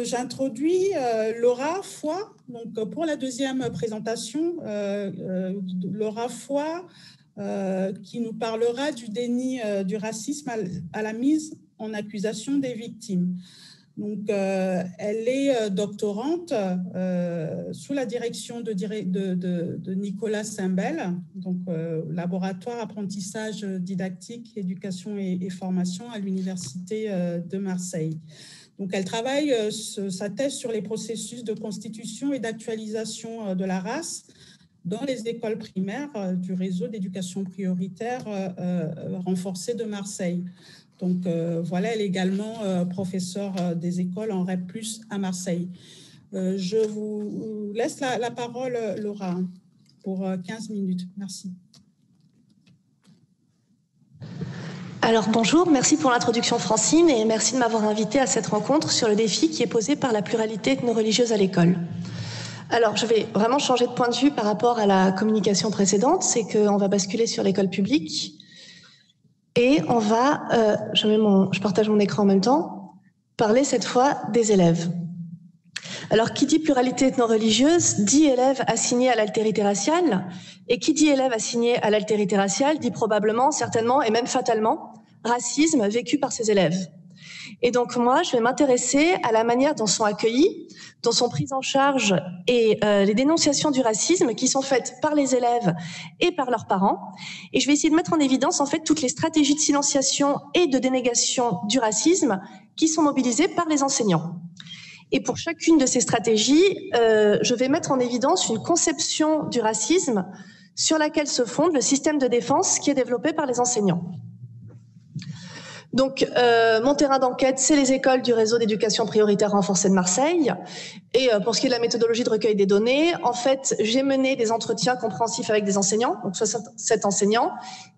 J'introduis Laura Foy. Donc, pour la deuxième présentation, Laura Foy qui nous parlera du déni du racisme à la mise en accusation des victimes. Donc, elle est doctorante sous la direction de Nicolas Simbel, donc laboratoire apprentissage didactique, éducation et formation à l'Université de Marseille. Donc, elle travaille sa thèse sur les processus de constitution et d'actualisation de la race dans les écoles primaires du réseau d'éducation prioritaire renforcé de Marseille. Donc, voilà, elle est également professeure des écoles en REP+, à Marseille. Je vous laisse la parole, Laura, pour 15 minutes. Merci. Alors bonjour, merci pour l'introduction Francine et merci de m'avoir invitée à cette rencontre sur le défi qui est posé par la pluralité ethno-religieuse à l'école. Alors je vais vraiment changer de point de vue par rapport à la communication précédente, c'est qu'on va basculer sur l'école publique et on va, je partage mon écran en même temps, parler cette fois des élèves. Alors, qui dit pluralité ethno-religieuse, dit élève assigné à l'altérité raciale, et qui dit élève assigné à l'altérité raciale, dit probablement, certainement et même fatalement, racisme vécu par ses élèves. Et donc moi, je vais m'intéresser à la manière dont sont accueillis, dont sont prises en charge et les dénonciations du racisme qui sont faites par les élèves et par leurs parents. Et je vais essayer de mettre en évidence en fait toutes les stratégies de silenciation et de dénégation du racisme qui sont mobilisées par les enseignants. Et pour chacune de ces stratégies, je vais mettre en évidence une conception du racisme sur laquelle se fonde le système de défense qui est développé par les enseignants. Donc, mon terrain d'enquête, c'est les écoles du réseau d'éducation prioritaire renforcée de Marseille. Et pour ce qui est de la méthodologie de recueil des données, en fait, j'ai mené des entretiens compréhensifs avec des enseignants, donc 67 enseignants,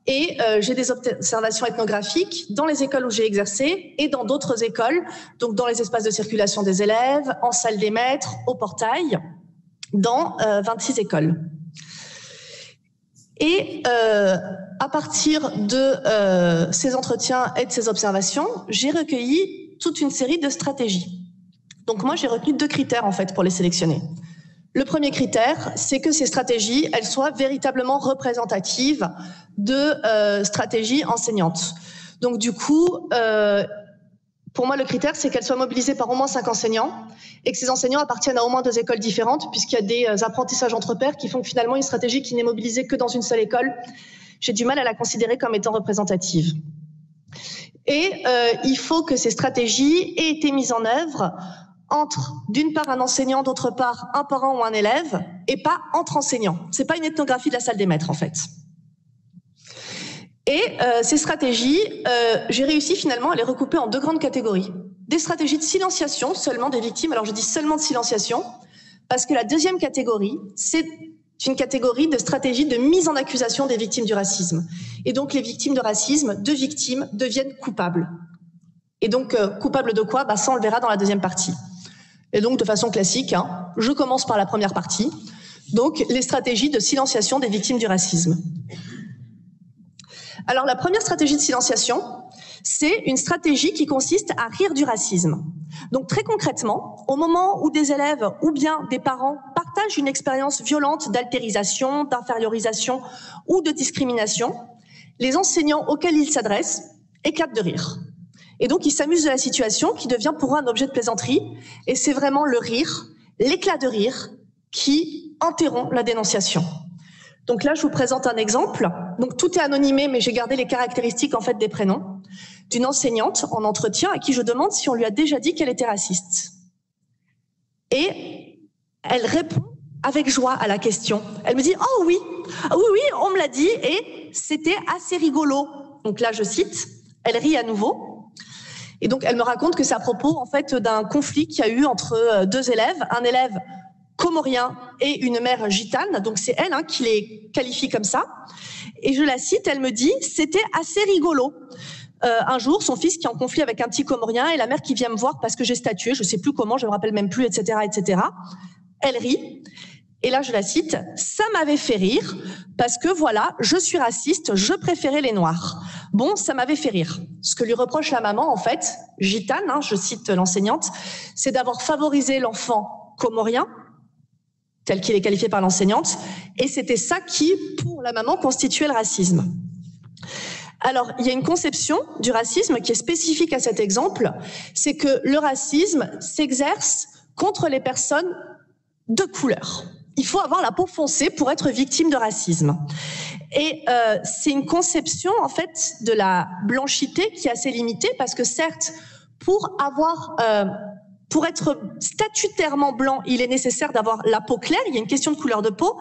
et j'ai des observations ethnographiques dans les écoles où j'ai exercé et dans d'autres écoles, donc dans les espaces de circulation des élèves, en salle des maîtres, au portail, dans 26 écoles. Et à partir de ces entretiens et de ces observations, j'ai recueilli toute une série de stratégies. Donc moi, j'ai retenu 2 critères en fait pour les sélectionner. Le premier critère, c'est que ces stratégies, elles soient véritablement représentatives de stratégies enseignantes. Donc du coup, pour moi, le critère, c'est qu'elles soient mobilisées par au moins 5 enseignants et que ces enseignants appartiennent à au moins 2 écoles différentes, puisqu'il y a des apprentissages entre pairs qui font que finalement une stratégie qui n'est mobilisée que dans une seule école, j'ai du mal à la considérer comme étant représentative. Et il faut que ces stratégies aient été mises en œuvre entre, d'une part, un enseignant, d'autre part, un parent ou un élève, et pas entre enseignants. C'est pas une ethnographie de la salle des maîtres, en fait. Et ces stratégies, j'ai réussi finalement à les recouper en 2 grandes catégories. Des stratégies de silenciation seulement des victimes. Alors je dis seulement de silenciation, parce que la deuxième catégorie, c'est une catégorie de stratégie de mise en accusation des victimes du racisme. Et donc les victimes de racisme, 2 victimes, deviennent coupables. Et donc coupables de quoi? Ça on le verra dans la deuxième partie. Et donc de façon classique, je commence par la première partie. Donc les stratégies de silenciation des victimes du racisme. Alors la première stratégie de silenciation, c'est une stratégie qui consiste à rire du racisme. Donc très concrètement, au moment où des élèves ou bien des parents partagent une expérience violente d'altérisation, d'infériorisation ou de discrimination, les enseignants auxquels ils s'adressent éclatent de rire. Et donc ils s'amusent de la situation qui devient pour eux un objet de plaisanterie, et c'est vraiment le rire, l'éclat de rire qui interrompt la dénonciation. Donc là, je vous présente un exemple. Donc tout est anonymé, mais j'ai gardé les caractéristiques en fait des prénoms d'une enseignante en entretien à qui je demande si on lui a déjà dit qu'elle était raciste. Et elle répond avec joie à la question. Elle me dit « Oh oui, oui, on me l'a dit et c'était assez rigolo. » Donc là, je cite, elle rit à nouveau. Et donc, elle me raconte que c'est à propos en fait d'un conflit qu'il y a eu entre 2 élèves, un élève comorien et une mère gitane, donc c'est elle qui les qualifie comme ça. Et je la cite, elle me dit « C'était assez rigolo. Un jour, son fils qui est en conflit avec un petit comorien et la mère qui vient me voir parce que j'ai statué, je sais plus comment, je me rappelle même plus, etc., etc. Elle rit. Et là, je la cite, « Ça m'avait fait rire parce que voilà, je suis raciste, je préférais les noirs. Bon, ça m'avait fait rire. Ce que lui reproche la maman, en fait, Gitane, je cite l'enseignante, c'est d'avoir favorisé l'enfant comorien, tel qu'il est qualifié par l'enseignante, et c'était ça qui, pour la maman, constituait le racisme. Alors, il y a une conception du racisme qui est spécifique à cet exemple, c'est que le racisme s'exerce contre les personnes de couleur. Il faut avoir la peau foncée pour être victime de racisme. Et c'est une conception, en fait, de la blanchité qui est assez limitée, parce que certes, pour être statutairement blanc, il est nécessaire d'avoir la peau claire, il y a une question de couleur de peau,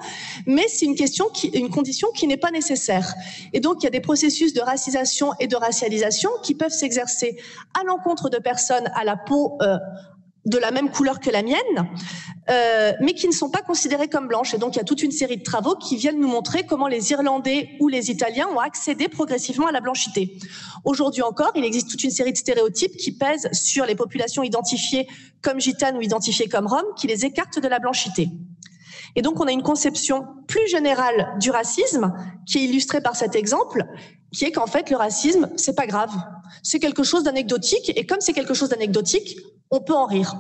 mais c'est une condition qui n'est pas nécessaire. Et donc, il y a des processus de racisation et de racialisation qui peuvent s'exercer à l'encontre de personnes à la peau de la même couleur que la mienne, mais qui ne sont pas considérées comme blanches. Et donc, il y a toute une série de travaux qui viennent nous montrer comment les Irlandais ou les Italiens ont accédé progressivement à la blanchité. Aujourd'hui encore, il existe toute une série de stéréotypes qui pèsent sur les populations identifiées comme gitanes ou identifiées comme roms, qui les écartent de la blanchité. Et donc, on a une conception plus générale du racisme, qui est illustrée par cet exemple, qui est qu'en fait, le racisme, c'est pas grave. C'est quelque chose d'anecdotique, et comme c'est quelque chose d'anecdotique, on peut en rire.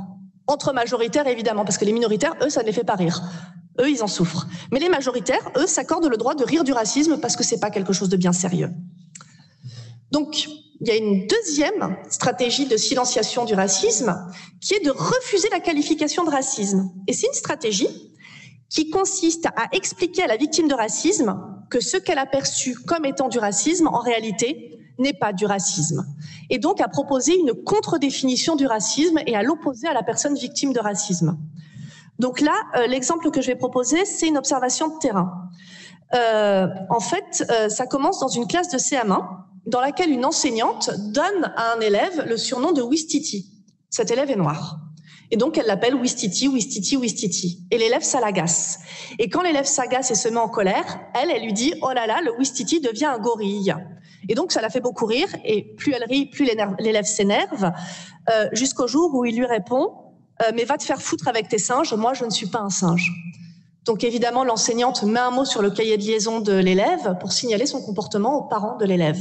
Entre majoritaires, évidemment, parce que les minoritaires, eux, ça ne les fait pas rire. Eux, ils en souffrent. Mais les majoritaires, eux, s'accordent le droit de rire du racisme parce que c'est pas quelque chose de bien sérieux. Donc, il y a une deuxième stratégie de silenciation du racisme, qui est de refuser la qualification de racisme. Et c'est une stratégie qui consiste à expliquer à la victime de racisme que ce qu'elle a perçu comme étant du racisme, en réalité, n'est pas du racisme. Et donc à proposer une contre-définition du racisme et à l'opposer à la personne victime de racisme. Donc là, l'exemple que je vais proposer, c'est une observation de terrain. En fait, ça commence dans une classe de CM1, dans laquelle une enseignante donne à un élève le surnom de Ouistiti. Cet élève est noir. Et donc, elle l'appelle Ouistiti, Ouistiti, Ouistiti. Et l'élève, ça l'agace. Et quand l'élève s'agace et se met en colère, elle lui dit « Oh là là, le Ouistiti devient un gorille ». Et donc, ça la fait beaucoup rire. Et plus elle rit, plus l'élève s'énerve, jusqu'au jour où il lui répond « Mais va te faire foutre avec tes singes, moi, je ne suis pas un singe ». Donc, évidemment, l'enseignante met un mot sur le cahier de liaison de l'élève pour signaler son comportement aux parents de l'élève.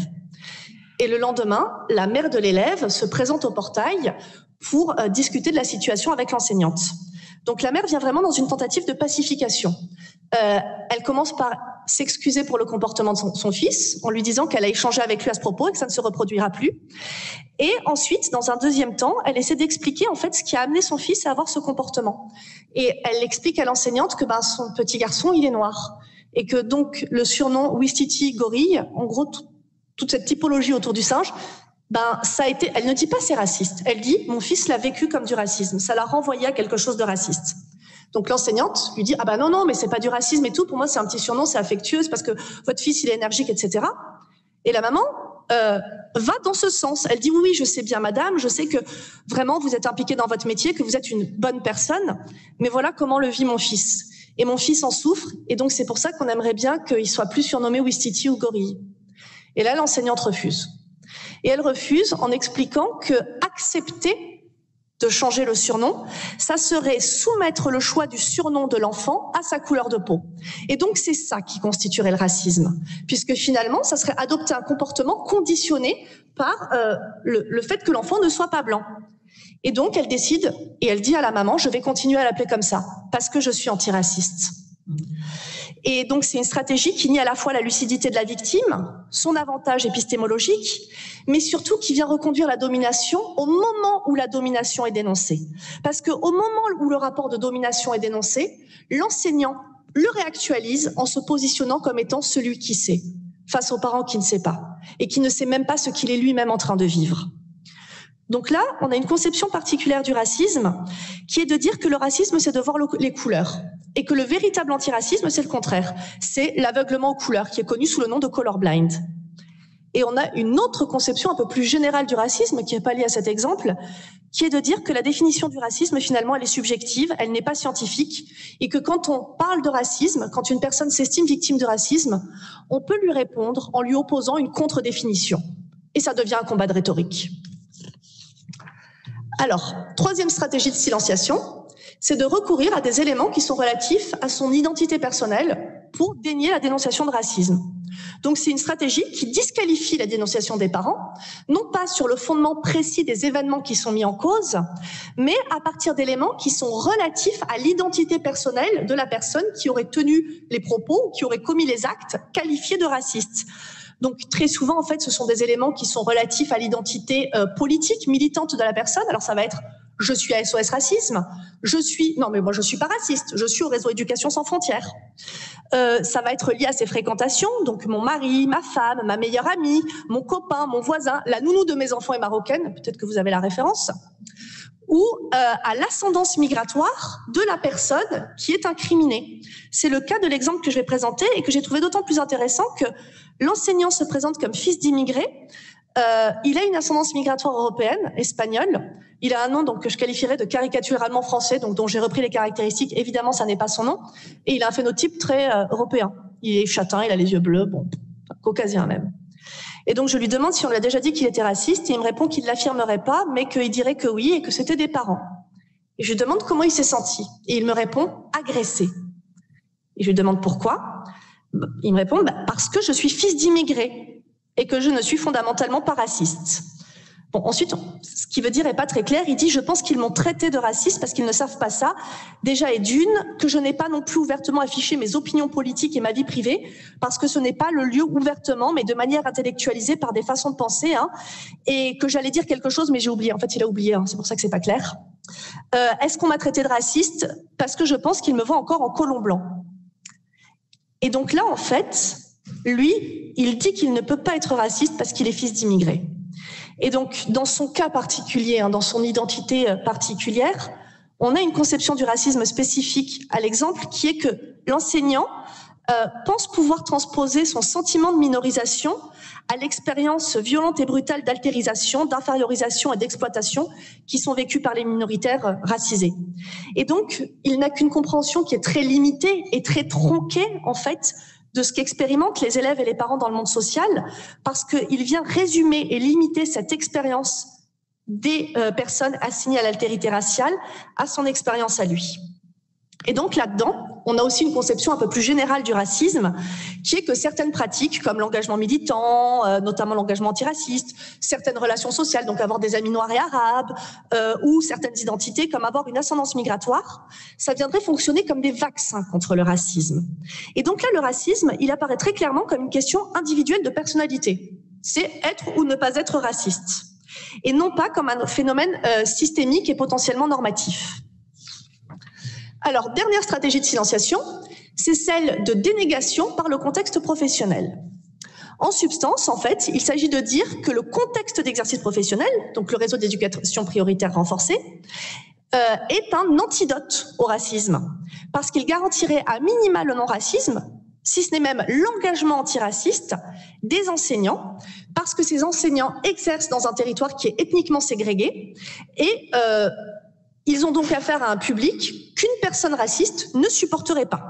Et le lendemain, la mère de l'élève se présente au portail pour discuter de la situation avec l'enseignante. Donc la mère vient vraiment dans une tentative de pacification. Elle commence par s'excuser pour le comportement de son fils, en lui disant qu'elle a échangé avec lui à ce propos et que ça ne se reproduira plus. Et ensuite, dans un deuxième temps, elle essaie d'expliquer en fait ce qui a amené son fils à avoir ce comportement. Et elle explique à l'enseignante que son petit garçon, il est noir. Et que donc le surnom Ouistiti gorille, en gros, toute cette typologie autour du singe, ça a été, elle ne dit pas c'est raciste. Elle dit, mon fils l'a vécu comme du racisme. Ça l'a renvoyé à quelque chose de raciste. Donc l'enseignante lui dit, ah ben non, mais c'est pas du racisme et tout. Pour moi, c'est un petit surnom, c'est affectueux, c'est parce que votre fils, il est énergique, etc. Et la maman va dans ce sens. Elle dit, oui, je sais bien, madame, je sais que vraiment vous êtes impliquée dans votre métier, que vous êtes une bonne personne, mais voilà comment le vit mon fils. Et mon fils en souffre, et donc c'est pour ça qu'on aimerait bien qu'il soit plus surnommé Ouistiti ou gorille. Et là, l'enseignante refuse. Et elle refuse en expliquant que accepter de changer le surnom, ça serait soumettre le choix du surnom de l'enfant à sa couleur de peau. Et donc c'est ça qui constituerait le racisme, puisque finalement, ça serait adopter un comportement conditionné par le fait que l'enfant ne soit pas blanc. Et donc elle décide, et elle dit à la maman, je vais continuer à l'appeler comme ça, parce que je suis antiraciste. Et donc, c'est une stratégie qui nie à la fois la lucidité de la victime, son avantage épistémologique, mais surtout qui vient reconduire la domination au moment où la domination est dénoncée. Parce qu'au moment où le rapport de domination est dénoncé, l'enseignant le réactualise en se positionnant comme étant celui qui sait, face aux parents qui ne sait pas, et qui ne sait même pas ce qu'il est lui-même en train de vivre. Donc là, on a une conception particulière du racisme, qui est de dire que le racisme, c'est de voir les couleurs. Et que le véritable antiracisme, c'est le contraire. C'est l'aveuglement aux couleurs, qui est connu sous le nom de colorblind. Et on a une autre conception un peu plus générale du racisme, qui n'est pas liée à cet exemple, qui est de dire que la définition du racisme, finalement, elle est subjective, elle n'est pas scientifique, et que quand on parle de racisme, quand une personne s'estime victime de racisme, on peut lui répondre en lui opposant une contre-définition. Et ça devient un combat de rhétorique. Alors, troisième stratégie de silenciation, c'est de recourir à des éléments qui sont relatifs à son identité personnelle pour dénier la dénonciation de racisme. Donc c'est une stratégie qui disqualifie la dénonciation des parents, non pas sur le fondement précis des événements qui sont mis en cause, mais à partir d'éléments qui sont relatifs à l'identité personnelle de la personne qui aurait tenu les propos ou qui aurait commis les actes qualifiés de racistes. Donc très souvent, en fait, ce sont des éléments qui sont relatifs à l'identité politique, militante de la personne. Alors ça va être « je suis à SOS Racisme »,« non mais moi je suis pas raciste, je suis au réseau Éducation sans frontières ». Ça va être lié à ses fréquentations, donc mon mari, ma femme, ma meilleure amie, mon copain, mon voisin, la nounou de mes enfants est marocaine, peut-être que vous avez la référence, ou à l'ascendance migratoire de la personne qui est incriminée. C'est le cas de l'exemple que je vais présenter et que j'ai trouvé d'autant plus intéressant que l'enseignant se présente comme fils d'immigrés. Il a une ascendance migratoire européenne, espagnole. Il a un nom donc, que je qualifierais de caricaturalement français, donc dont j'ai repris les caractéristiques. Évidemment, ça n'est pas son nom. Et il a un phénotype très européen. Il est châtain, il a les yeux bleus, bon, caucasien même. Et donc, je lui demande si on lui a déjà dit qu'il était raciste, et il me répond qu'il ne l'affirmerait pas, mais qu'il dirait que oui, et que c'était des parents. Et je lui demande comment il s'est senti. Et il me répond « agressé ». Et je lui demande pourquoi. Il me répond « parce que je suis fils d'immigrés et que je ne suis fondamentalement pas raciste ». Bon, ensuite, ce qu'il veut dire est pas très clair. Il dit « je pense qu'ils m'ont traité de raciste parce qu'ils ne savent pas ça. Déjà, et d'une, que je n'ai pas non plus ouvertement affiché mes opinions politiques et ma vie privée, parce que ce n'est pas le lieu ouvertement, mais de manière intellectualisée par des façons de penser, hein, et que j'allais dire quelque chose, mais j'ai oublié. En fait, il a oublié, hein, c'est pour ça que c'est pas clair. Est-ce qu'on m'a traité de raciste? Parce que je pense qu'il me voit encore en colon blanc. » Et donc là, en fait, lui, il dit qu'il ne peut pas être raciste parce qu'il est fils d'immigrés. Et donc, dans son cas particulier, hein, dans son identité particulière, on a une conception du racisme spécifique à l'exemple qui est que l'enseignant pense pouvoir transposer son sentiment de minorisation à l'expérience violente et brutale d'altérisation, d'infériorisation et d'exploitation qui sont vécues par les minoritaires racisés. Et donc, il n'a qu'une compréhension qui est très limitée et très tronquée, en fait, de ce qu'expérimentent les élèves et les parents dans le monde social, parce qu'il vient résumer et limiter cette expérience des personnes assignées à l'altérité raciale à son expérience à lui. Et donc là-dedans, on a aussi une conception un peu plus générale du racisme, qui est que certaines pratiques, comme l'engagement militant, notamment l'engagement antiraciste, certaines relations sociales, donc avoir des amis noirs et arabes, ou certaines identités, comme avoir une ascendance migratoire, ça viendrait fonctionner comme des vaccins contre le racisme. Et donc là, le racisme, il apparaît très clairement comme une question individuelle de personnalité. C'est être ou ne pas être raciste. Et non pas comme un phénomène systémique et potentiellement normatif. Alors, dernière stratégie de silenciation, c'est celle de dénégation par le contexte professionnel. En substance, en fait, il s'agit de dire que le contexte d'exercice professionnel, donc le réseau d'éducation prioritaire renforcé, est un antidote au racisme, parce qu'il garantirait à minima le non-racisme, si ce n'est même l'engagement antiraciste des enseignants, parce que ces enseignants exercent dans un territoire qui est ethniquement ségrégué et ils ont donc affaire à un public qu'une personne raciste ne supporterait pas.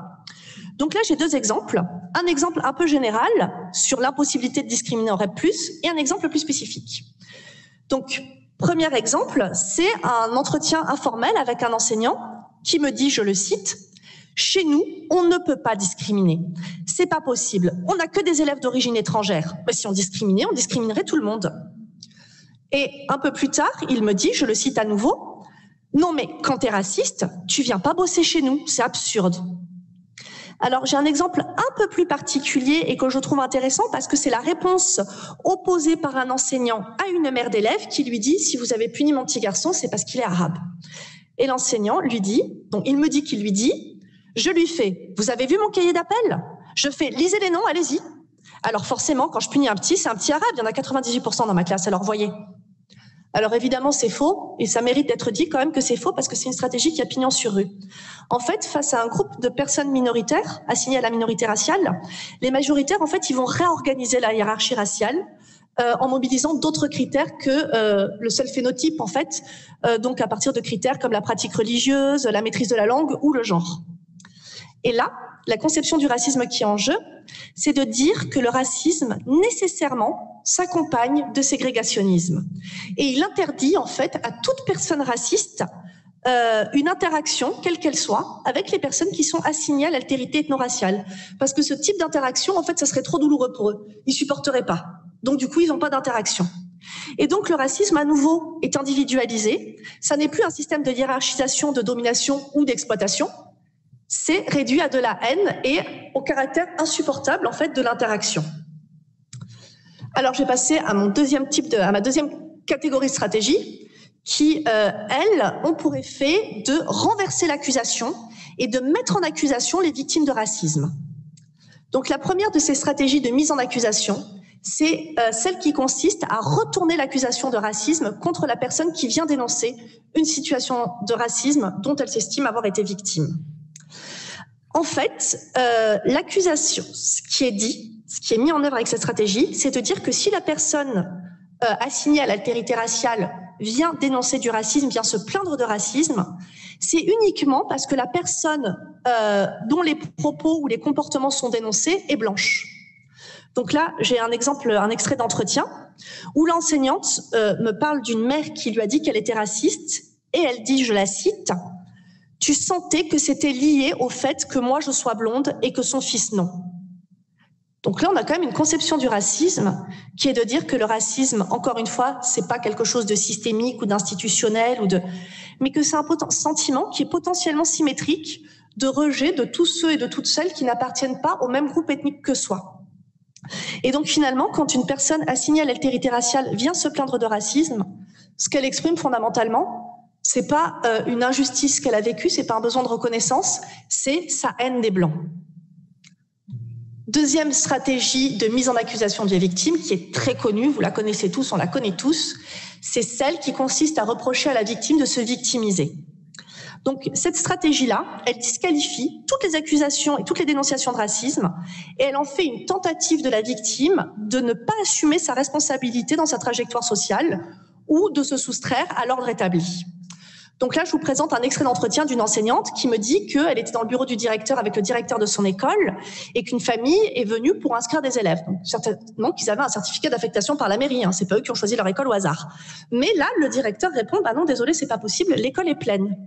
Donc là, j'ai deux exemples. Un exemple un peu général sur l'impossibilité de discriminer en REP+, et un exemple plus spécifique. Donc, premier exemple, c'est un entretien informel avec un enseignant qui me dit, je le cite, « Chez nous, on ne peut pas discriminer. C'est pas possible. On n'a que des élèves d'origine étrangère. Mais si on discriminait, on discriminerait tout le monde. » Et un peu plus tard, il me dit, je le cite à nouveau, non, mais quand t'es raciste, tu viens pas bosser chez nous, c'est absurde. Alors, j'ai un exemple un peu plus particulier et que je trouve intéressant parce que c'est la réponse opposée par un enseignant à une mère d'élève qui lui dit « Si vous avez puni mon petit garçon, c'est parce qu'il est arabe. » Et l'enseignant lui dit, donc il me dit qu'il lui dit, je lui fais « Vous avez vu mon cahier d'appel ?» Je fais « Lisez les noms, allez-y. » Alors forcément, quand je punis un petit, c'est un petit arabe, il y en a 98% dans ma classe, alors voyez. Alors évidemment, c'est faux, et ça mérite d'être dit quand même que c'est faux parce que c'est une stratégie qui a pignon sur rue. En fait, face à un groupe de personnes minoritaires assignées à la minorité raciale, les majoritaires, en fait, ils vont réorganiser la hiérarchie raciale en mobilisant d'autres critères que le seul phénotype, en fait, donc à partir de critères comme la pratique religieuse, la maîtrise de la langue ou le genre. Et là, la conception du racisme qui est en jeu, c'est de dire que le racisme, nécessairement, s'accompagne de ségrégationnisme. Et il interdit, en fait, à toute personne raciste une interaction, quelle qu'elle soit, avec les personnes qui sont assignées à l'altérité ethno-raciale. Parce que ce type d'interaction, en fait, ça serait trop douloureux pour eux. Ils supporteraient pas. Donc, du coup, ils n'ont pas d'interaction. Et donc, le racisme, à nouveau, est individualisé. Ça n'est plus un système de hiérarchisation, de domination ou d'exploitation. C'est réduit à de la haine et au caractère insupportable, en fait, de l'interaction. Alors, je vais passer à ma deuxième catégorie de stratégie qui, elles, ont pour effet de renverser l'accusation et de mettre en accusation les victimes de racisme. Donc, la première de ces stratégies de mise en accusation, c'est celle qui consiste à retourner l'accusation de racisme contre la personne qui vient dénoncer une situation de racisme dont elle s'estime avoir été victime. En fait, l'accusation, ce qui est dit, ce qui est mis en œuvre avec cette stratégie, c'est de dire que si la personne assignée à l'altérité raciale vient dénoncer du racisme, vient se plaindre de racisme, c'est uniquement parce que la personne dont les propos ou les comportements sont dénoncés est blanche. Donc là, j'ai un extrait d'entretien où l'enseignante me parle d'une mère qui lui a dit qu'elle était raciste et elle dit, je la cite, « Tu sentais que c'était lié au fait que moi je sois blonde et que son fils non. » Donc là, on a quand même une conception du racisme qui est de dire que le racisme, encore une fois, c'est pas quelque chose de systémique ou d'institutionnel mais que c'est un sentiment qui est potentiellement symétrique de rejet de tous ceux et de toutes celles qui n'appartiennent pas au même groupe ethnique que soi. Et donc finalement, quand une personne assignée à l'altérité raciale vient se plaindre de racisme, ce qu'elle exprime fondamentalement, c'est pas une injustice qu'elle a vécue, c'est pas un besoin de reconnaissance, c'est sa haine des Blancs. Deuxième stratégie de mise en accusation des victimes, qui est très connue, vous la connaissez tous, on la connaît tous, c'est celle qui consiste à reprocher à la victime de se victimiser. Donc cette stratégie-là, elle disqualifie toutes les accusations et toutes les dénonciations de racisme et elle en fait une tentative de la victime de ne pas assumer sa responsabilité dans sa trajectoire sociale ou de se soustraire à l'ordre établi. Donc là, je vous présente un extrait d'entretien d'une enseignante qui me dit qu'elle était dans le bureau du directeur avec le directeur de son école et qu'une famille est venue pour inscrire des élèves. Donc certainement qu'ils avaient un certificat d'affectation par la mairie, c'est pas eux qui ont choisi leur école au hasard. Mais là, le directeur répond, bah non, désolé, c'est pas possible, l'école est pleine.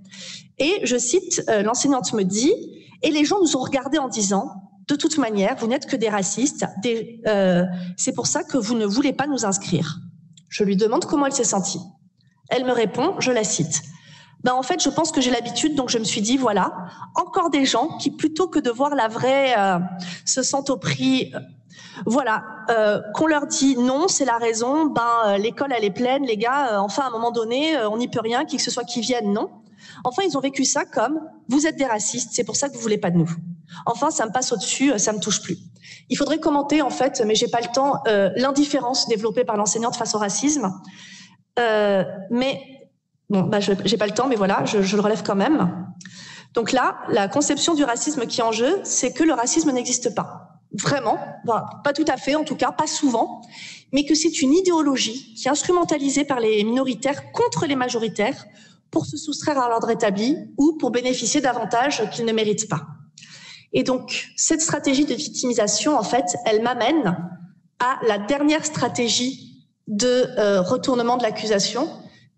Et je cite, l'enseignante me dit, et les gens nous ont regardés en disant, de toute manière, vous n'êtes que des racistes, c'est pour ça que vous ne voulez pas nous inscrire. Je lui demande comment elle s'est sentie. Elle me répond, je la cite. Ben en fait, je pense que j'ai l'habitude, donc je me suis dit, voilà, encore des gens qui, plutôt que de voir la vraie, se sentent au prix, qu'on leur dit non, c'est la raison, l'école elle est pleine, les gars, enfin à un moment donné, on n'y peut rien, qui que ce soit qui vienne, non. Enfin, ils ont vécu ça comme, vous êtes des racistes, c'est pour ça que vous voulez pas de nous. Enfin, ça me passe au-dessus, ça me touche plus. Il faudrait commenter, en fait, mais j'ai pas le temps, l'indifférence développée par l'enseignante face au racisme. Bon, j'ai pas le temps, mais voilà, je le relève quand même. Donc là, la conception du racisme qui est en jeu, c'est que le racisme n'existe pas. Vraiment, pas tout à fait, en tout cas, pas souvent, mais que c'est une idéologie qui est instrumentalisée par les minoritaires contre les majoritaires pour se soustraire à l'ordre établi ou pour bénéficier d'avantages qu'ils ne méritent pas. Et donc, cette stratégie de victimisation, en fait, elle m'amène à la dernière stratégie de retournement de l'accusation,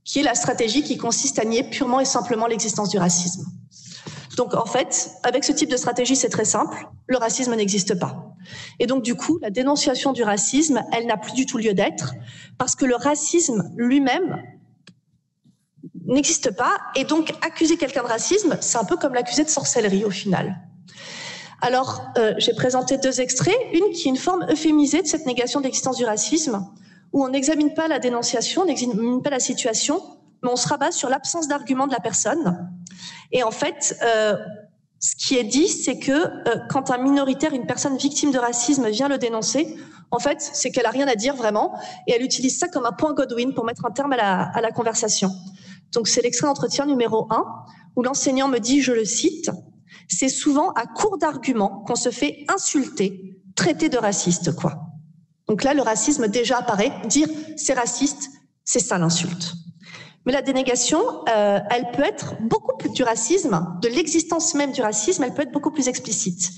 qui est la stratégie qui consiste à nier purement et simplement l'existence du racisme. Donc en fait, avec ce type de stratégie, c'est très simple, le racisme n'existe pas. Et donc du coup, la dénonciation du racisme, elle n'a plus du tout lieu d'être, parce que le racisme lui-même n'existe pas, et donc accuser quelqu'un de racisme, c'est un peu comme l'accuser de sorcellerie au final. Alors, j'ai présenté deux extraits, une qui est une forme euphémisée de cette négation de l'existence du racisme, où on n'examine pas la dénonciation, on n'examine pas la situation, mais on se rabat sur l'absence d'argument de la personne. Et en fait, ce qui est dit, c'est que quand un minoritaire, une personne victime de racisme vient le dénoncer, en fait, c'est qu'elle a rien à dire vraiment, et elle utilise ça comme un point Godwin pour mettre un terme à la conversation. Donc c'est l'extrait d'entretien numéro 1, où l'enseignant me dit, je le cite, « C'est souvent à court d'arguments qu'on se fait insulter, traiter de raciste, quoi. » Donc là, le racisme déjà apparaît, dire c'est raciste, c'est ça l'insulte. Mais la dénégation, elle peut être beaucoup plus du racisme, de l'existence même du racisme, elle peut être beaucoup plus explicite.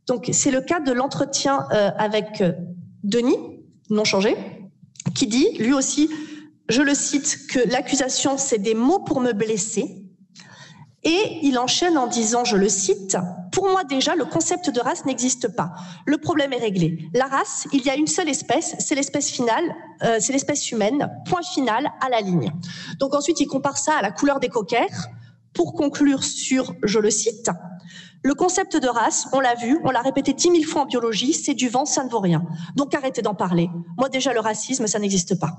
Donc c'est le cas de l'entretien avec Denis, non changé, qui dit, lui aussi, je le cite, que l'accusation c'est des mots pour me blesser. Et il enchaîne en disant, je le cite, « Pour moi déjà, le concept de race n'existe pas. Le problème est réglé. La race, il y a une seule espèce, c'est l'espèce finale, c'est l'espèce humaine, point final, à la ligne. » Donc ensuite, il compare ça à la couleur des cockers pour conclure sur, je le cite, « Le concept de race, on l'a vu, on l'a répété 10 000 fois en biologie, c'est du vent, ça ne vaut rien. Donc arrêtez d'en parler. Moi déjà, le racisme, ça n'existe pas. »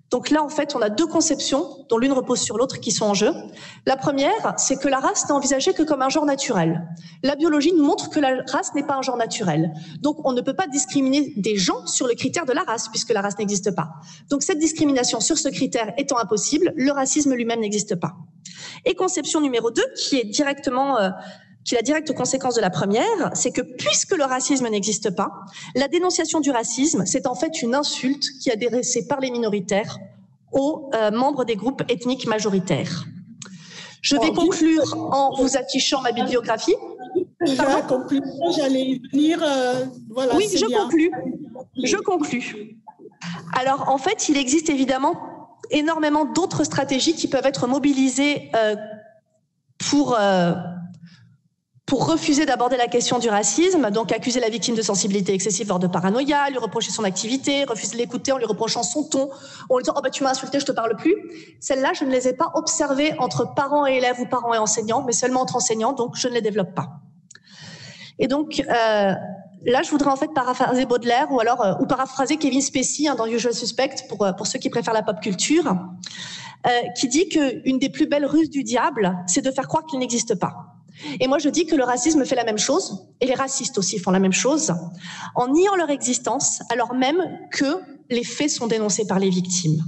Donc là, en fait, on a deux conceptions, dont l'une repose sur l'autre, qui sont en jeu. La première, c'est que la race n'est envisagée que comme un genre naturel. La biologie nous montre que la race n'est pas un genre naturel. Donc, on ne peut pas discriminer des gens sur le critère de la race, puisque la race n'existe pas. Donc, cette discrimination sur ce critère étant impossible, le racisme lui-même n'existe pas. Et conception numéro 2, qui est la directe conséquence de la première, c'est que puisque le racisme n'existe pas, la dénonciation du racisme, c'est en fait une insulte qui est adressée par les minoritaires aux membres des groupes ethniques majoritaires. Je vais conclure en vous affichant ma bibliographie. La conclusion, j'allais y venir. Voilà, oui, je conclus. Alors, en fait, il existe évidemment énormément d'autres stratégies qui peuvent être mobilisées pour refuser d'aborder la question du racisme, donc accuser la victime de sensibilité excessive, voire de paranoïa, lui reprocher son activité, refuser de l'écouter en lui reprochant son ton, en lui disant « Oh bah tu m'as insulté, je te parle plus ». Celles-là, je ne les ai pas observées entre parents et élèves ou parents et enseignants, mais seulement entre enseignants, donc je ne les développe pas. Et donc, là, je voudrais en fait paraphraser Baudelaire ou paraphraser Kevin Spacey dans Usual Suspect, pour ceux qui préfèrent la pop culture, qui dit qu'une des plus belles ruses du diable, c'est de faire croire qu'il n'existe pas. Et moi, je dis que le racisme fait la même chose, et les racistes aussi font la même chose, en niant leur existence, alors même que les faits sont dénoncés par les victimes.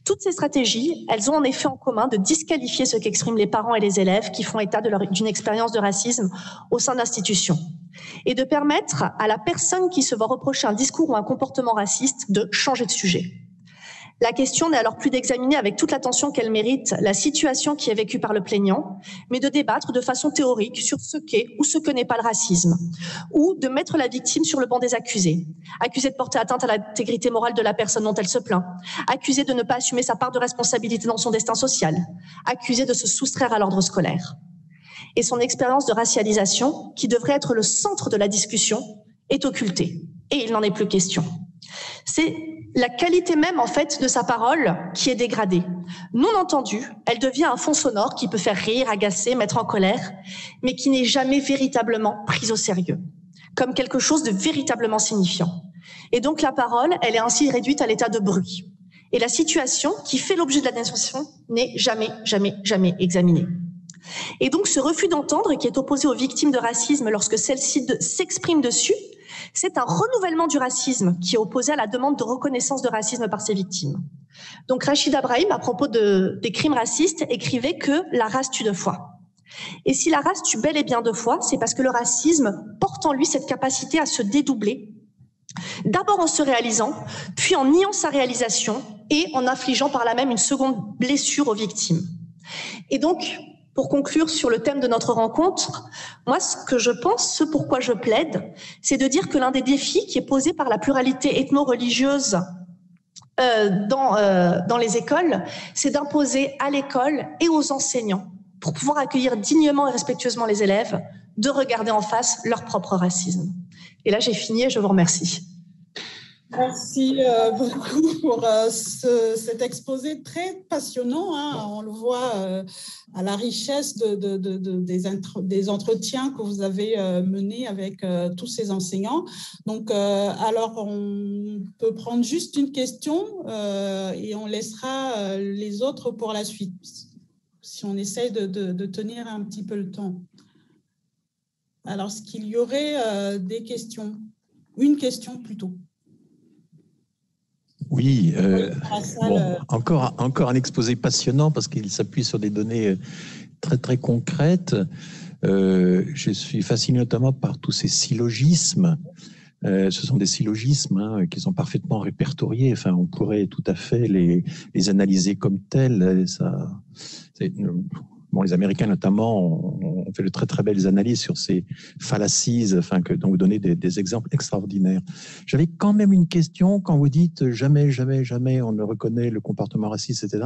Toutes ces stratégies, elles ont en effet en commun de disqualifier ce qu'expriment les parents et les élèves qui font état d'une expérience de racisme au sein d'institutions, et de permettre à la personne qui se voit reprocher un discours ou un comportement raciste de changer de sujet. La question n'est alors plus d'examiner avec toute l'attention qu'elle mérite la situation qui est vécue par le plaignant, mais de débattre de façon théorique sur ce qu'est ou ce que n'est pas le racisme, ou de mettre la victime sur le banc des accusés, accusée de porter atteinte à l'intégrité morale de la personne dont elle se plaint, accusée de ne pas assumer sa part de responsabilité dans son destin social, accusée de se soustraire à l'ordre scolaire. Et son expérience de racialisation, qui devrait être le centre de la discussion, est occultée, et il n'en est plus question. C'est la qualité même, en fait, de sa parole qui est dégradée. Non entendue, elle devient un fond sonore qui peut faire rire, agacer, mettre en colère, mais qui n'est jamais véritablement prise au sérieux, comme quelque chose de véritablement signifiant. Et donc la parole, elle est ainsi réduite à l'état de bruit. Et la situation qui fait l'objet de la dénonciation n'est jamais, jamais, jamais examinée. Et donc ce refus d'entendre, qui est opposé aux victimes de racisme lorsque celles-ci s'expriment dessus, c'est un renouvellement du racisme qui est opposé à la demande de reconnaissance de racisme par ses victimes. Donc Rachida Brahim, à propos des crimes racistes, écrivait que la race tue 2 fois. Et si la race tue bel et bien 2 fois, c'est parce que le racisme porte en lui cette capacité à se dédoubler, d'abord en se réalisant, puis en niant sa réalisation et en infligeant par là même une seconde blessure aux victimes. Et donc, pour conclure sur le thème de notre rencontre, moi, ce que je pense, ce pourquoi je plaide, c'est de dire que l'un des défis qui est posé par la pluralité ethno-religieuse dans les écoles, c'est d'imposer à l'école et aux enseignants, pour pouvoir accueillir dignement et respectueusement les élèves, de regarder en face leur propre racisme. Et là, j'ai fini et je vous remercie. Merci beaucoup pour cet exposé très passionnant. Hein. On le voit à la richesse des entretiens que vous avez menés avec tous ces enseignants. Donc, alors, on peut prendre juste une question et on laissera les autres pour la suite, si on essaye de tenir un petit peu le temps. Alors, est-ce qu'il y aurait des questions? Une question plutôt. Oui, encore un exposé passionnant parce qu'il s'appuie sur des données très, très concrètes. Je suis fasciné notamment par tous ces syllogismes. Ce sont des syllogismes qui sont parfaitement répertoriés. Enfin, on pourrait tout à fait les analyser comme tels. Les Américains notamment ont fait de très très belles analyses sur ces fallacies, enfin dont vous donnez des exemples extraordinaires. J'avais quand même une question quand vous dites jamais, jamais, jamais on ne reconnaît le comportement raciste, etc.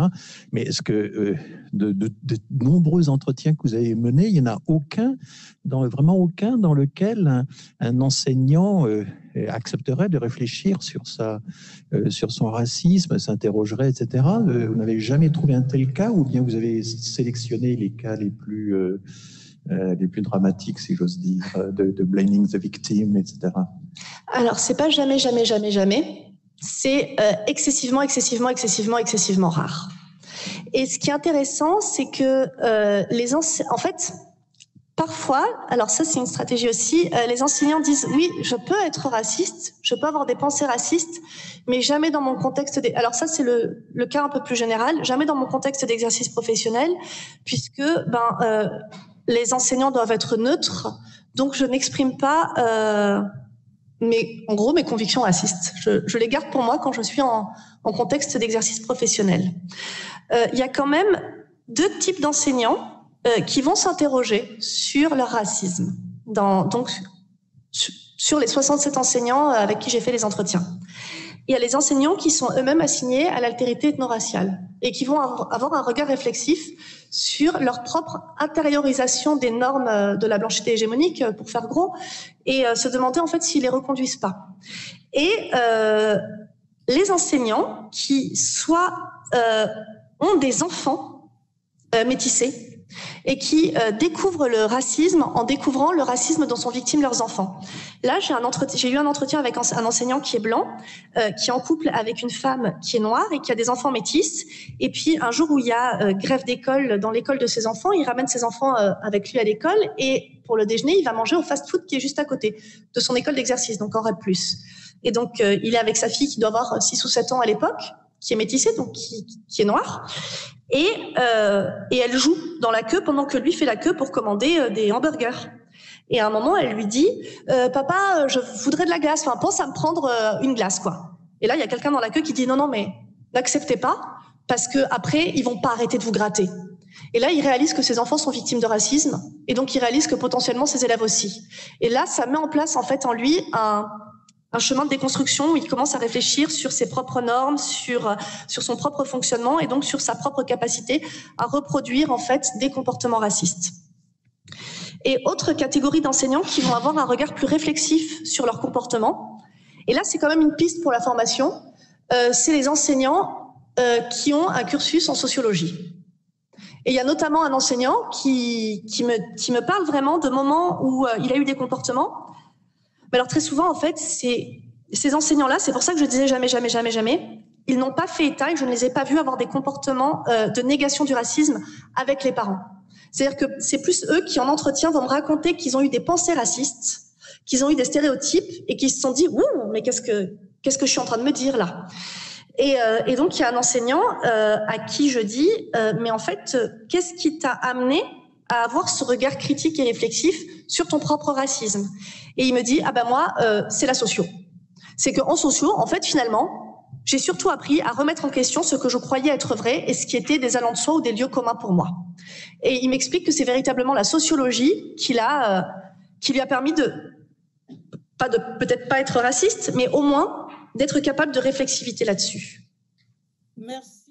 Mais est-ce que de nombreux entretiens que vous avez menés, il n'y en a aucun, vraiment aucun, dans lequel un enseignant accepterait de réfléchir sur son racisme, s'interrogerait, etc. Vous n'avez jamais trouvé un tel cas, ou bien vous avez sélectionné les cas les plus dramatiques, si j'ose dire, de blaming the victim, etc. Alors, c'est pas jamais, jamais, jamais, jamais. C'est excessivement, excessivement, excessivement, excessivement rare. Et ce qui est intéressant, c'est que en fait, parfois, alors ça c'est une stratégie aussi, les enseignants disent oui, je peux être raciste, je peux avoir des pensées racistes, mais jamais dans mon contexte alors ça c'est le cas un peu plus général, jamais dans mon contexte d'exercice professionnel, puisque les enseignants doivent être neutres, donc je n'exprime pas en gros mes convictions racistes. Je les garde pour moi quand je suis en contexte d'exercice professionnel. Il y a quand même deux types d'enseignants qui vont s'interroger sur leur racisme, donc sur les 67 enseignants avec qui j'ai fait les entretiens. Il y a les enseignants qui sont eux-mêmes assignés à l'altérité ethno-raciale et qui vont avoir un regard réflexif sur leur propre intériorisation des normes de la blanchité hégémonique, pour faire gros, et se demander en fait s'ils les reconduisent pas. Et les enseignants qui soit ont des enfants métissés, et qui découvrent le racisme en découvrant le racisme dont sont victimes leurs enfants. Là, j'ai eu un entretien avec un enseignant qui est blanc, qui est en couple avec une femme qui est noire et qui a des enfants métis. Et puis, un jour où il y a grève d'école dans l'école de ses enfants, il ramène ses enfants avec lui à l'école et pour le déjeuner, il va manger au fast-food qui est juste à côté de son école d'exercice, donc en REP+. Et donc, il est avec sa fille qui doit avoir 6 ou 7 ans à l'époque, qui est métissée, donc qui est noire. Et elle joue dans la queue pendant que lui fait la queue pour commander des hamburgers. Et à un moment, elle lui dit papa, je voudrais de la glace. Enfin, pense à me prendre une glace, quoi. Et là, il y a quelqu'un dans la queue qui dit non, mais n'acceptez pas, parce que après, ils vont pas arrêter de vous gratter. Et là, il réalise que ses enfants sont victimes de racisme, et donc il réalise que potentiellement ses élèves aussi. Et là, ça met en place en fait en lui un chemin de déconstruction où il commence à réfléchir sur ses propres normes, sur son propre fonctionnement et donc sur sa propre capacité à reproduire en fait des comportements racistes. Et autre catégorie d'enseignants qui vont avoir un regard plus réflexif sur leur comportement. Et là, c'est quand même une piste pour la formation. C'est les enseignants qui ont un cursus en sociologie. Et il y a notamment un enseignant qui me parle vraiment de moments où il a eu des comportements. Mais alors très souvent, en fait, ces enseignants-là, c'est pour ça que je disais jamais, jamais, jamais, jamais, ils n'ont pas fait état et je ne les ai pas vus avoir des comportements de négation du racisme avec les parents. C'est-à-dire que c'est plus eux qui, en entretien, vont me raconter qu'ils ont eu des pensées racistes, qu'ils ont eu des stéréotypes et qu'ils se sont dit « Ouh, mais qu'est-ce que je suis en train de me dire là ?» Et donc, il y a un enseignant à qui je dis « Mais en fait, qu'est-ce qui t'a amené à avoir ce regard critique et réflexif sur ton propre racisme ?» Et il me dit « Ah ben moi, c'est la socio. C'est qu'en socio, en fait, finalement, j'ai surtout appris à remettre en question ce que je croyais être vrai et ce qui était des allants de soi ou des lieux communs pour moi. » Et il m'explique que c'est véritablement la sociologie qui lui a permis peut-être pas être raciste, mais au moins d'être capable de réflexivité là-dessus. Merci.